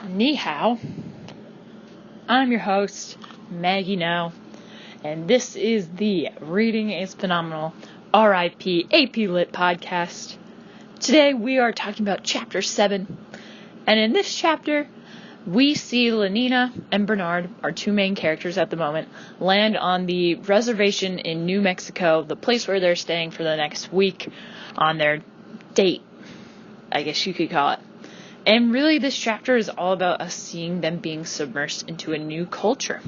Ni hao. I'm your host, Maggie now, and this is the Reading is Phenomenal RIP AP Lit podcast. Today we are talking about Chapter 7, and in this chapter, we see Lenina and Bernard, our two main characters at the moment, land on the reservation in New Mexico, the place where they're staying for the next week on their date, I guess you could call it. And really, this chapter is all about us seeing them being submersed into a new culture.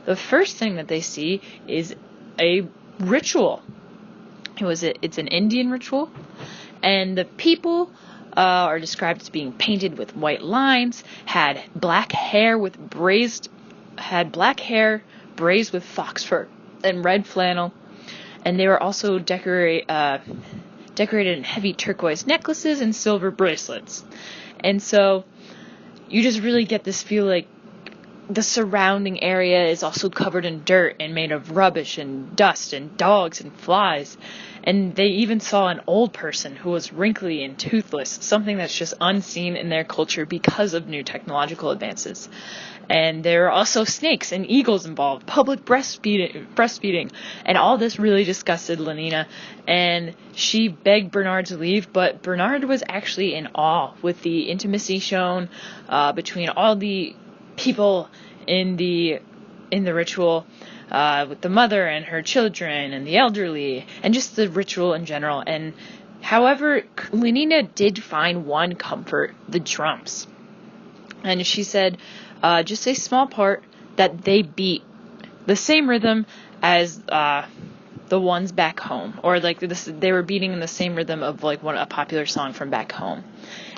The first thing that they see is a ritual. It's an Indian ritual, and the people are described as being painted with white lines, had black hair braised with fox fur and red flannel, and they were also decorated in heavy turquoise necklaces and silver bracelets. And so you just really get this feel like the surrounding area is also covered in dirt and made of rubbish and dust and dogs and flies. And they even saw an old person who was wrinkly and toothless, something that's just unseen in their culture because of new technological advances. And there are also snakes and eagles involved, public breastfeeding, and all this really disgusted Lenina, and she begged Bernard to leave, but Bernard was actually in awe with the intimacy shown between all the people in the ritual, with the mother and her children and the elderly, and just the ritual in general. And however, Lenina did find one comfort: the drums. And she said, just a small part, that they beat the same rhythm as the ones back home, or like they were beating in the same rhythm of like a popular song from back home.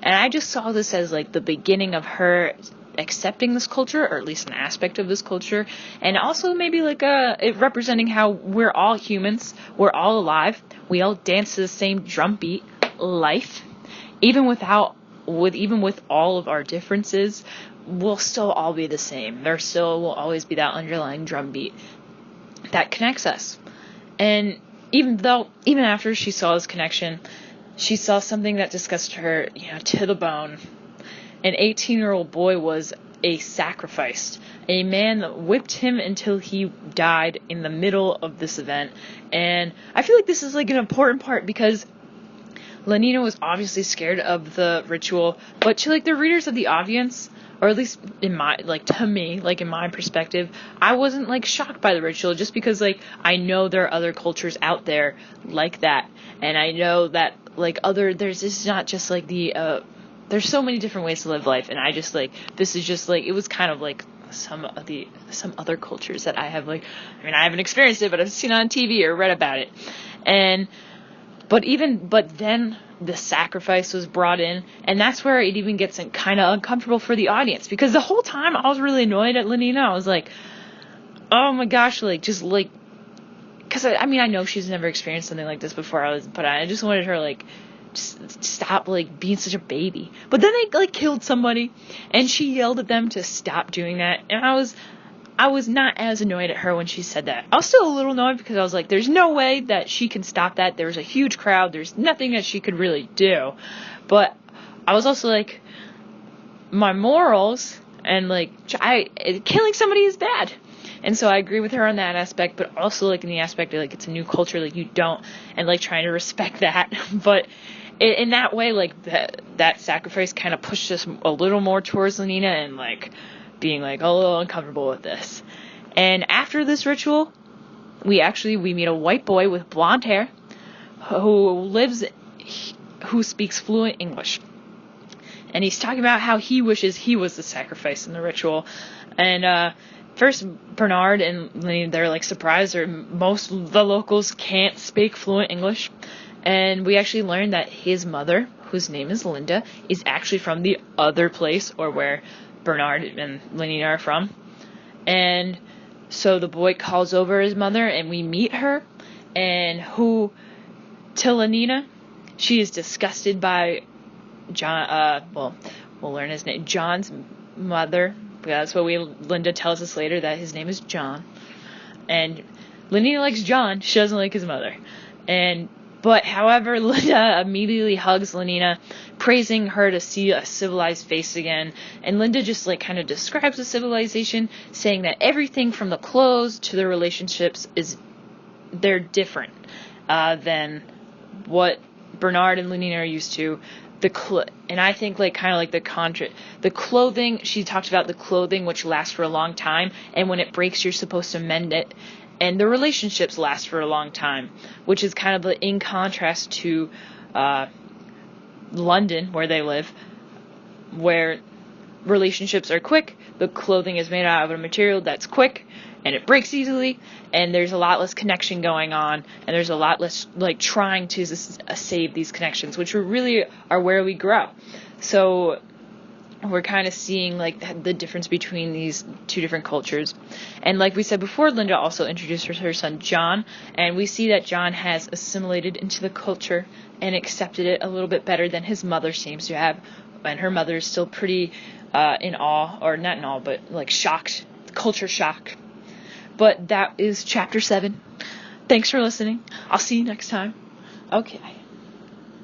And I just saw this as like the beginning of her accepting this culture, or at least an aspect of this culture, and also maybe like it representing how we're all humans, we're all alive, we all dance to the same drum beat, life, even with all of our differences, we'll still all be the same. There still will always be that underlying drum beat that connects us. And even after she saw this connection, she saw something that disgusted her, to the bone. An 18-year-old boy was a sacrifice. A man whipped him until he died in the middle of this event. And I feel like this is like an important part, because Lenina was obviously scared of the ritual, but to like the readers of the audience, or at least in my perspective, I wasn't like shocked by the ritual, just because like I know there are other cultures out there like that, and I know that there's not just like there's so many different ways to live life, and I just like this is just like it was kind of like some other cultures that I haven't experienced it, but I've seen it on TV or read about it. But then the sacrifice was brought in, and that's where it even gets kind of uncomfortable for the audience, because the whole time I was really annoyed at Lenina. I was like, oh my gosh, because I know she's never experienced something like this before. But I just wanted her just stop being such a baby. But then they killed somebody, and she yelled at them to stop doing that, and I was not as annoyed at her when she said that. I was still a little annoyed, because I was like, there's no way that she can stop that. There's a huge crowd. There's nothing that she could really do. But I was also like, my morals and killing somebody is bad. And so I agree with her on that aspect, but also in the aspect of it's a new culture, you don't, and trying to respect that. But in that way, that sacrifice kind of pushed us a little more towards Lenina, and being a little uncomfortable with this. And after this ritual, we meet a white boy with blonde hair who speaks fluent English. And he's talking about how he wishes he was the sacrifice in the ritual. And first, Bernard and Lenina, they're surprised, or most of the locals can't speak fluent English. And we actually learned that his mother, whose name is Linda, is actually from the other place, or where Bernard and Lenina are from. And so the boy calls over his mother, and we meet her, and to Lenina, she is disgusted by John, we'll learn his name, John's mother. That's what Linda tells us later, that his name is John. And Lenina likes John, she doesn't like his mother. And But however, Linda immediately hugs Lenina, praising her to see a civilized face again. And Linda just like kind of describes the civilization, saying that everything from the clothes to the relationships they're different than what Bernard and Lenina are used to. And I think like kind of like the clothing, she talked about the clothing which lasts for a long time, and when it breaks you're supposed to mend it. And the relationships last for a long time, which is kind of in contrast to London, where they live, where relationships are quick, the clothing is made out of a material that's quick, and it breaks easily, and there's a lot less connection going on, and there's a lot less like trying to save these connections, which really are where we grow. So we're kind of seeing like the difference between these two different cultures. And like we said before, Linda also introduced her son John, and we see that John has assimilated into the culture and accepted it a little bit better than his mother seems to have. And her mother is still pretty in awe, or not in awe, but like shocked, culture shock. But that is chapter 7. Thanks for listening. I'll see you next time. Okay.